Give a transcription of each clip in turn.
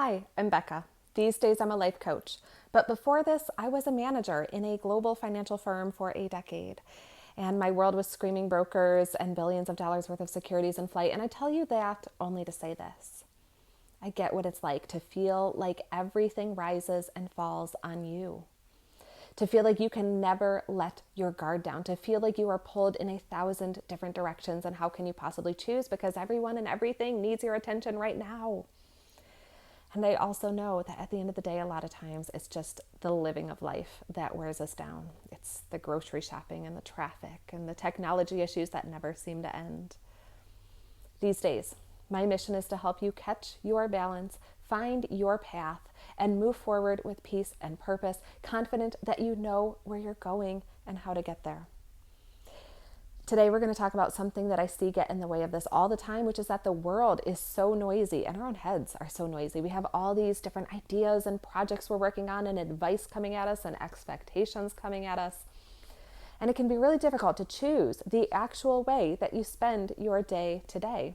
Hi, I'm Becca. These days I'm a life coach, but before this, I was a manager in a global financial firm for a decade. And my world was screaming brokers and billions of dollars worth of securities in flight. And I tell you that only to say this. I get what it's like to feel like everything rises and falls on you. To feel like you can never let your guard down, to feel like you are pulled in 1,000 different directions. And how can you possibly choose? Because everyone and everything needs your attention right now. And I also know that at the end of the day, a lot of times it's just the living of life that wears us down. It's the grocery shopping and the traffic and the technology issues that never seem to end. These days, my mission is to help you catch your balance, find your path, and move forward with peace and purpose, confident that you know where you're going and how to get there. Today, we're going to talk about something that I see get in the way of this all the time, which is that the world is so noisy and our own heads are so noisy. We have all these different ideas and projects we're working on and advice coming at us and expectations coming at us. And it can be really difficult to choose the actual way that you spend your day today.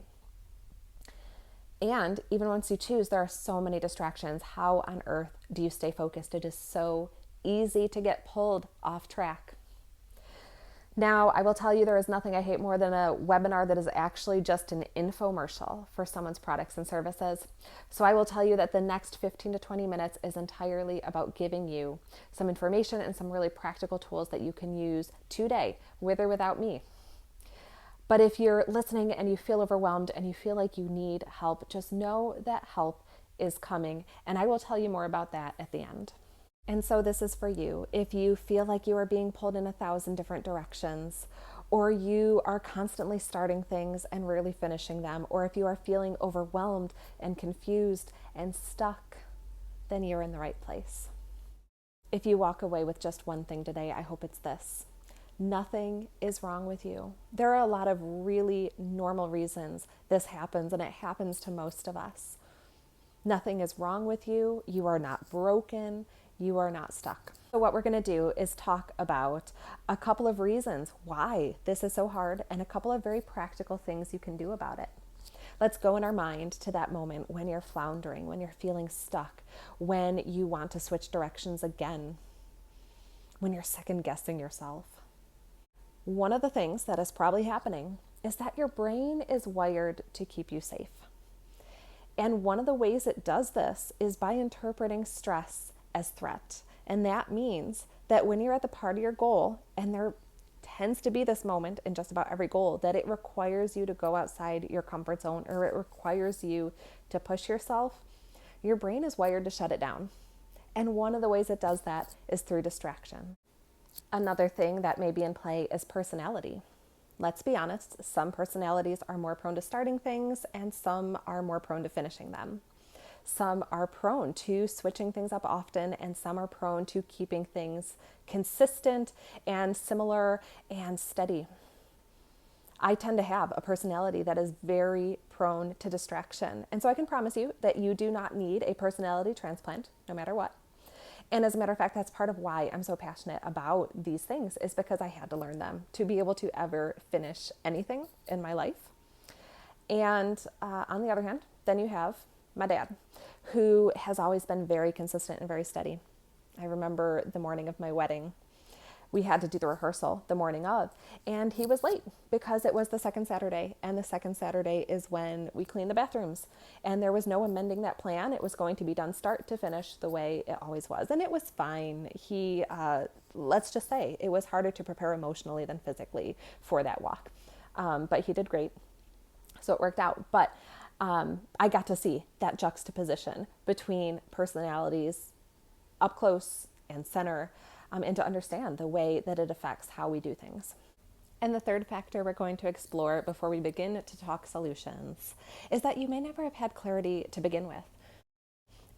And even once you choose, there are so many distractions. How on earth do you stay focused? It is so easy to get pulled off track. Now, I will tell you there is nothing I hate more than a webinar that is actually just an infomercial for someone's products and services. So I will tell you that the next 15 to 20 minutes is entirely about giving you some information and some really practical tools that you can use today, with or without me. But if you're listening and you feel overwhelmed and you feel like you need help, just know that help is coming. And I will tell you more about that at the end. And so this is for you. If you feel like you are being pulled in 1,000 different directions, or you are constantly starting things and rarely finishing them, or if you are feeling overwhelmed and confused and stuck, then you're in the right place. If you walk away with just one thing today, I hope it's this. Nothing is wrong with you. There are a lot of really normal reasons this happens, and it happens to most of us. Nothing is wrong with you. You are not broken. You are not stuck. So what we're going to do is talk about a couple of reasons why this is so hard and a couple of very practical things you can do about it. Let's go in our mind to that moment when you're floundering, when you're feeling stuck, when you want to switch directions again, when you're second guessing yourself. One of the things that is probably happening is that your brain is wired to keep you safe. And one of the ways it does this is by interpreting stress as threat. And that means that when you're at the part of your goal, and there tends to be this moment in just about every goal, that it requires you to go outside your comfort zone, or it requires you to push yourself, your brain is wired to shut it down. And one of the ways it does that is through distraction. Another thing that may be in play is personality. Let's be honest, some personalities are more prone to starting things and some are more prone to finishing them. Some are prone to switching things up often, and some are prone to keeping things consistent and similar and steady. I tend to have a personality that is very prone to distraction. And so I can promise you that you do not need a personality transplant, no matter what. And as a matter of fact, that's part of why I'm so passionate about these things, is because I had to learn them to be able to ever finish anything in my life. And on the other hand, then you have my dad, who has always been very consistent and very steady. I remember the morning of my wedding, we had to do the rehearsal the morning of, and he was late because it was the second Saturday, and the second Saturday is when we clean the bathrooms, and there was no amending that plan. It was going to be done start to finish the way it always was, and it was fine. He, let's just say, it was harder to prepare emotionally than physically for that walk, but he did great, so it worked out. But I got to see that juxtaposition between personalities up close and center, and to understand the way that it affects how we do things. And the third factor we're going to explore before we begin to talk solutions is that you may never have had clarity to begin with.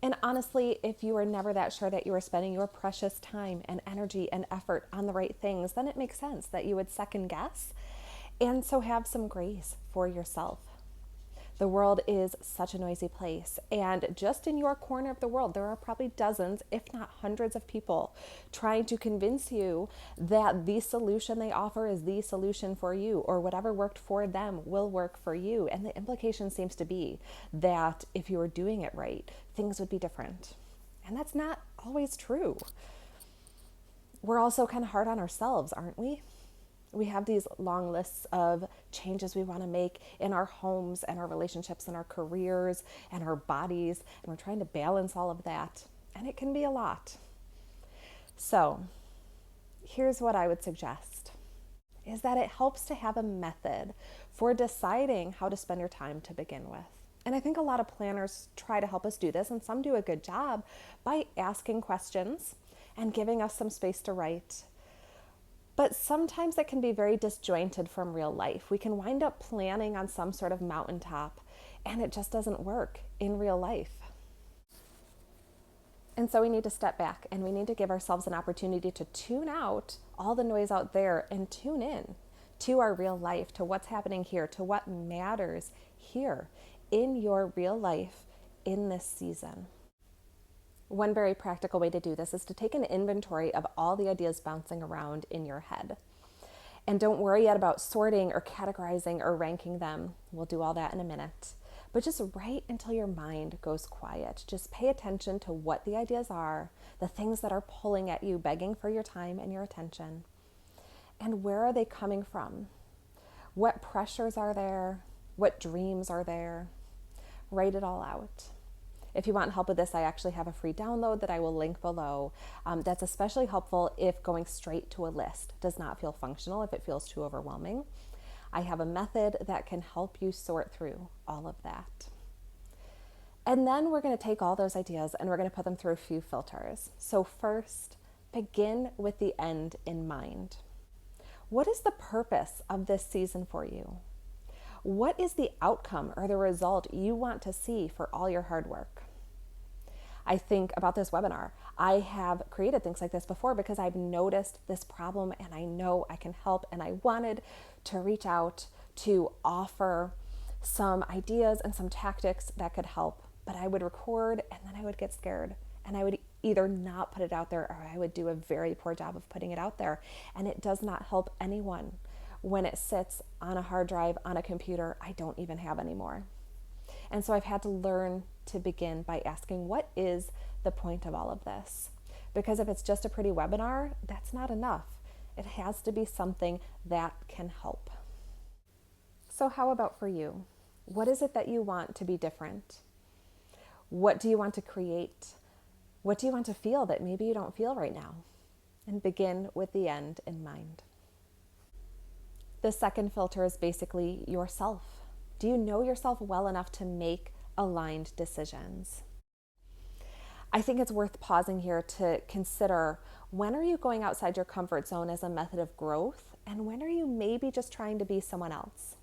And honestly, if you are never that sure that you are spending your precious time and energy and effort on the right things, then it makes sense that you would second guess, and so have some grace for yourself. The world is such a noisy place. And just in your corner of the world, there are probably dozens, if not hundreds of people trying to convince you that the solution they offer is the solution for you, or whatever worked for them will work for you. And the implication seems to be that if you were doing it right, things would be different. And that's not always true. We're also kind of hard on ourselves, aren't we? We have these long lists of changes we want to make in our homes and our relationships and our careers and our bodies, and we're trying to balance all of that, and it can be a lot. So here's what I would suggest is that it helps to have a method for deciding how to spend your time to begin with. And I think a lot of planners try to help us do this, and some do a good job by asking questions and giving us some space to write. But sometimes that can be very disjointed from real life. We can wind up planning on some sort of mountaintop, and it just doesn't work in real life. And so we need to step back, and we need to give ourselves an opportunity to tune out all the noise out there and tune in to our real life, to what's happening here, to what matters here in your real life in this season. One very practical way to do this is to take an inventory of all the ideas bouncing around in your head. And don't worry yet about sorting or categorizing or ranking them. We'll do all that in a minute. But just write until your mind goes quiet. Just pay attention to what the ideas are, the things that are pulling at you, begging for your time and your attention. And where are they coming from? What pressures are there? What dreams are there? Write it all out. If you want help with this, I actually have a free download that I will link below. That's especially helpful if going straight to a list does not feel functional, if it feels too overwhelming. I have a method that can help you sort through all of that. And then we're going to take all those ideas and we're going to put them through a few filters. So first, begin with the end in mind. What is the purpose of this season for you? What is the outcome or the result you want to see for all your hard work? I think about this webinar. I have created things like this before because I've noticed this problem and I know I can help, and I wanted to reach out to offer some ideas and some tactics that could help. But I would record and then I would get scared and I would either not put it out there, or I would do a very poor job of putting it out there. And it does not help anyone when it sits on a hard drive on a computer I don't even have anymore. And so I've had to learn to begin by asking, what is the point of all of this? Because if it's just a pretty webinar, that's not enough. It has to be something that can help. So how about for you? What is it that you want to be different? What do you want to create? What do you want to feel that maybe you don't feel right now? And begin with the end in mind. The second filter is basically yourself. Do you know yourself well enough to make aligned decisions? I think it's worth pausing here to consider, when are you going outside your comfort zone as a method of growth, and when are you maybe just trying to be someone else?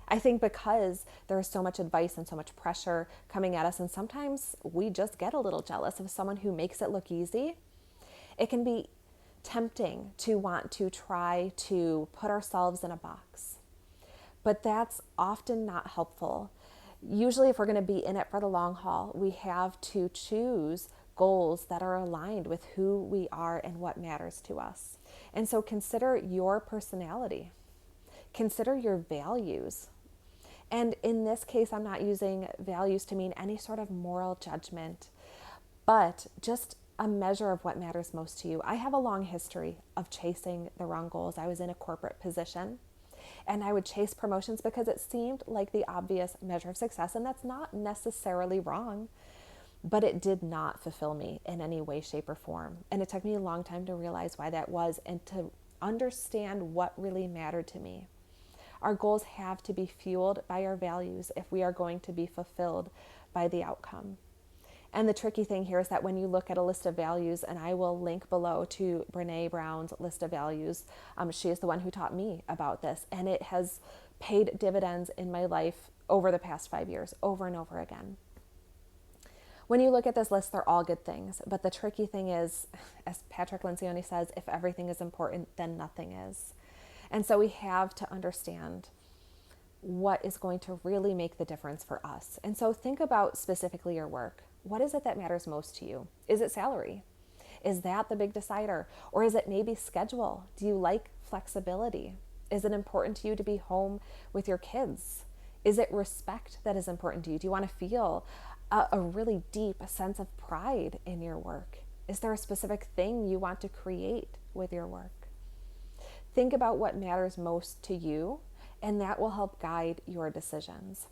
I think because there is so much advice and so much pressure coming at us, and sometimes we just get a little jealous of someone who makes it look easy, it can be tempting to want to try to put ourselves in a box. But that's often not helpful. Usually, if we're going to be in it for the long haul, we have to choose goals that are aligned with who we are and what matters to us. And so consider your personality. Consider your values. And in this case, I'm not using values to mean any sort of moral judgment, but just a measure of what matters most to you. I have a long history of chasing the wrong goals. I was in a corporate position, and I would chase promotions because it seemed like the obvious measure of success, and that's not necessarily wrong, but it did not fulfill me in any way, shape, or form. And it took me a long time to realize why that was and to understand what really mattered to me. Our goals have to be fueled by our values if we are going to be fulfilled by the outcome. And the tricky thing here is that when you look at a list of values, and I will link below to Brené Brown's list of values, she is the one who taught me about this, and it has paid dividends in my life over the past 5 years, over and over again. When you look at this list, they're all good things, but the tricky thing is, as Patrick Lencioni says, if everything is important, then nothing is. And so we have to understand what is going to really make the difference for us. And so think about specifically your work. What is it that matters most to you? Is it salary? Is that the big decider? Or is it maybe schedule? Do you like flexibility? Is it important to you to be home with your kids? Is it respect that is important to you? Do you want to feel a really deep sense of pride in your work? Is there a specific thing you want to create with your work? Think about what matters most to you, and that will help guide your decisions.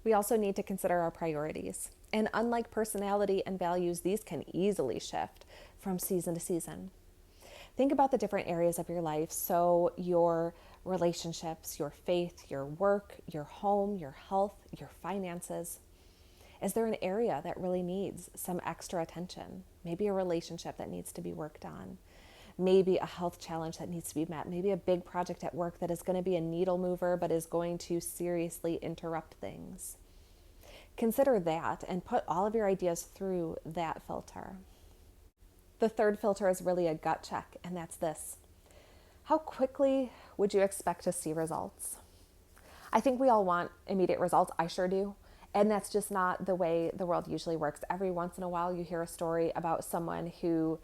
We also need to consider our priorities. And unlike personality and values, these can easily shift from season to season. Think about the different areas of your life. So your relationships, your faith, your work, your home, your health, your finances. Is there an area that really needs some extra attention? Maybe a relationship that needs to be worked on. Maybe a health challenge that needs to be met. Maybe a big project at work that is going to be a needle mover but is going to seriously interrupt things. Consider that and put all of your ideas through that filter. The third filter is really a gut check, and that's this. How quickly would you expect to see results? I think we all want immediate results. I sure do. And that's just not the way the world usually works. Every once in a while you hear a story about someone who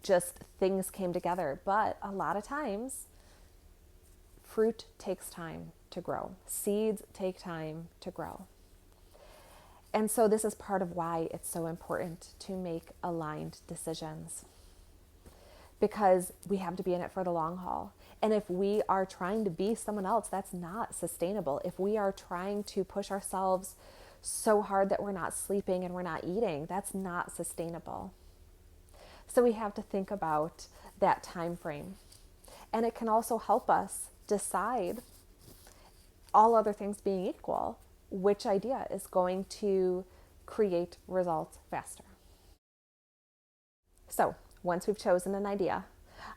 just things came together. But a lot of times, fruit takes time to grow. Seeds take time to grow. And so this is part of why it's so important to make aligned decisions, because we have to be in it for the long haul. And if we are trying to be someone else, that's not sustainable. If we are trying to push ourselves so hard that we're not sleeping and we're not eating, that's not sustainable. So we have to think about that time frame. And it can also help us decide, all other things being equal, which idea is going to create results faster. So once we've chosen an idea,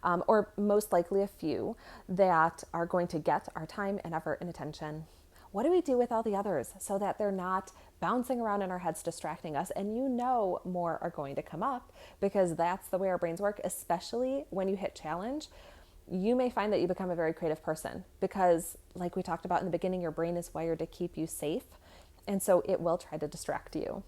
or most likely a few that are going to get our time and effort and attention, what do we do with all the others so that they're not bouncing around in our heads distracting us? And more are going to come up, because that's the way our brains work, especially when you hit challenge. You may find that you become a very creative person because, like we talked about in the beginning, your brain is wired to keep you safe. And so it will try to distract you.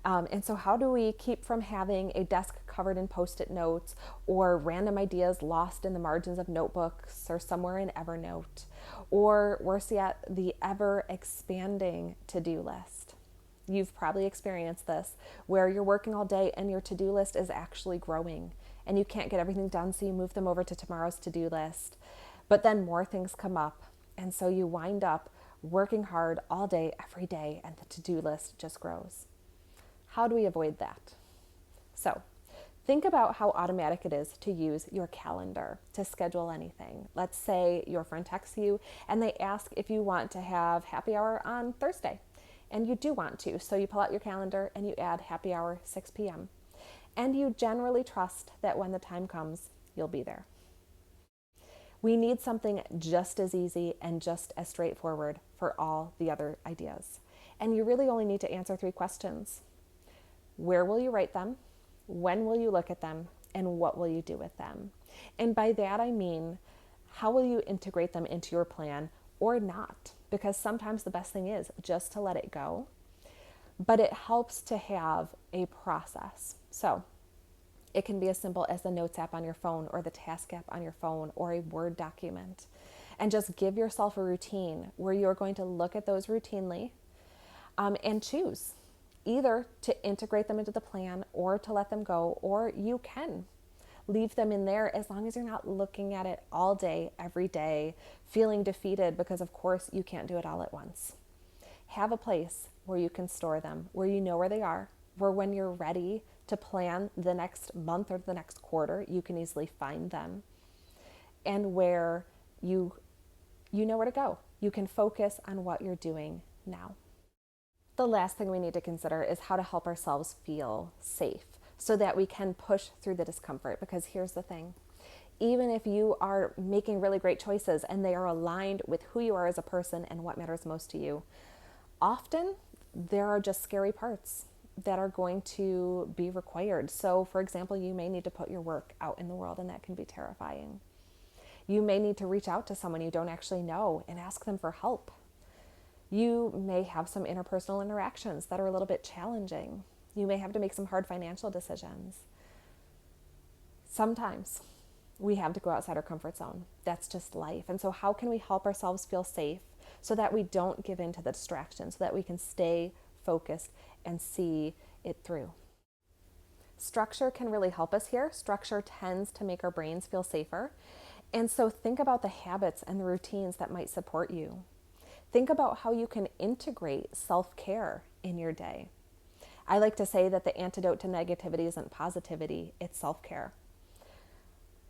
And so how do we keep from having a desk covered in Post-it notes or random ideas lost in the margins of notebooks or somewhere in Evernote, or worse yet, the ever-expanding to-do list? You've probably experienced this, where you're working all day and your to-do list is actually growing and you can't get everything done, so you move them over to tomorrow's to-do list. But then more things come up, and so you wind up working hard all day, every day, and the to-do list just grows. How do we avoid that? So think about how automatic it is to use your calendar to schedule anything. Let's say your friend texts you and they ask if you want to have happy hour on Thursday. And you do want to, so you pull out your calendar and you add happy hour 6 p.m. And you generally trust that when the time comes, you'll be there. We need something just as easy and just as straightforward for all the other ideas. And you really only need to answer 3 questions. Where will you write them? When will you look at them? And what will you do with them? And by that I mean, how will you integrate them into your plan or not? Because sometimes the best thing is just to let it go. But it helps to have a process. So it can be as simple as the Notes app on your phone or the Task app on your phone or a Word document. And just give yourself a routine where you're going to look at those routinely and choose either to integrate them into the plan or to let them go, or you can leave them in there as long as you're not looking at it all day, every day, feeling defeated because, of course, you can't do it all at once. Have a place where you can store them, where you know where they are, where when you're ready to plan the next month or the next quarter, you can easily find them, and where you know where to go. You can focus on what you're doing now. The last thing we need to consider is how to help ourselves feel safe so that we can push through the discomfort. Because here's the thing, even if you are making really great choices and they are aligned with who you are as a person and what matters most to you, often there are just scary parts that are going to be required. So for example, you may need to put your work out in the world, and that can be terrifying. You may need to reach out to someone you don't actually know and ask them for help. You may have some interpersonal interactions that are a little bit challenging. You may have to make some hard financial decisions. Sometimes we have to go outside our comfort zone. That's just life. And so how can we help ourselves feel safe so that we don't give in to the distractions, so that we can stay focused and see it through? Structure can really help us here. Structure tends to make our brains feel safer. And so think about the habits and the routines that might support you. Think about how you can integrate self-care in your day. I like to say that the antidote to negativity isn't positivity, it's self-care.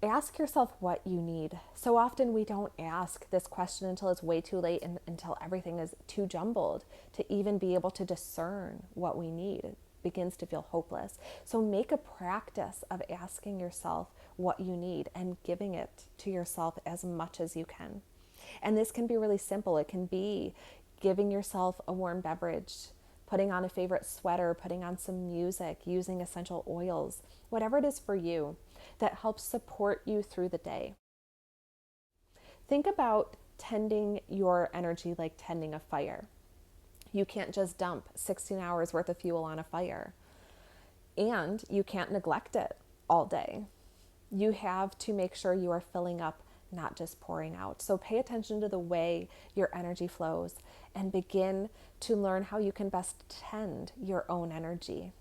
Ask yourself what you need. So often we don't ask this question until it's way too late and until everything is too jumbled to even be able to discern what we need. It begins to feel hopeless. So make a practice of asking yourself what you need and giving it to yourself as much as you can. And this can be really simple. It can be giving yourself a warm beverage, putting on a favorite sweater, putting on some music, using essential oils, whatever it is for you that helps support you through the day. Think about tending your energy like tending a fire. You can't just dump 16 hours worth of fuel on a fire, and you can't neglect it all day. You have to make sure you are filling up, not just pouring out. So pay attention to the way your energy flows and begin to learn how you can best tend your own energy.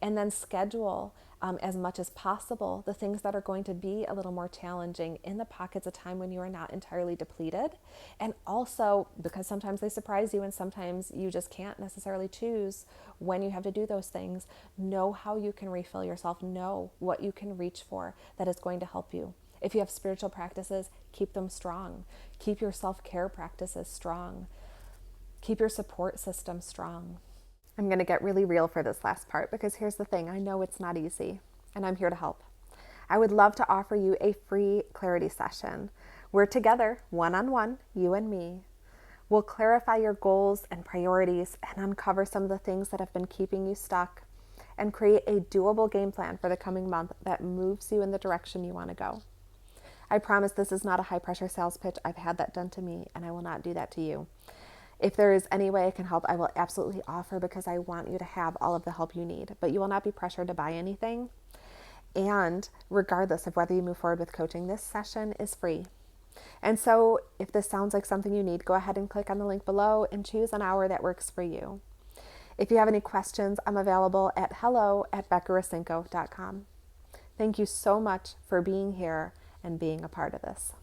And then schedule as much as possible the things that are going to be a little more challenging in the pockets of time when you are not entirely depleted. And also, because sometimes they surprise you and sometimes you just can't necessarily choose when you have to do those things, know how you can refill yourself, know what you can reach for that is going to help you. If you have spiritual practices, keep them strong. Keep your self-care practices strong. Keep your support system strong. I'm going to get really real for this last part because here's the thing. I know it's not easy and I'm here to help. I would love to offer you a free clarity session. We're together, one-on-one, you and me. We'll clarify your goals and priorities and uncover some of the things that have been keeping you stuck and create a doable game plan for the coming month that moves you in the direction you want to go. I promise this is not a high-pressure sales pitch. I've had that done to me and I will not do that to you. If there is any way I can help, I will absolutely offer because I want you to have all of the help you need. But you will not be pressured to buy anything. And regardless of whether you move forward with coaching, this session is free. And so if this sounds like something you need, go ahead and click on the link below and choose an hour that works for you. If you have any questions, I'm available at hello@beckaracinko.com. Thank you so much for being here and being a part of this.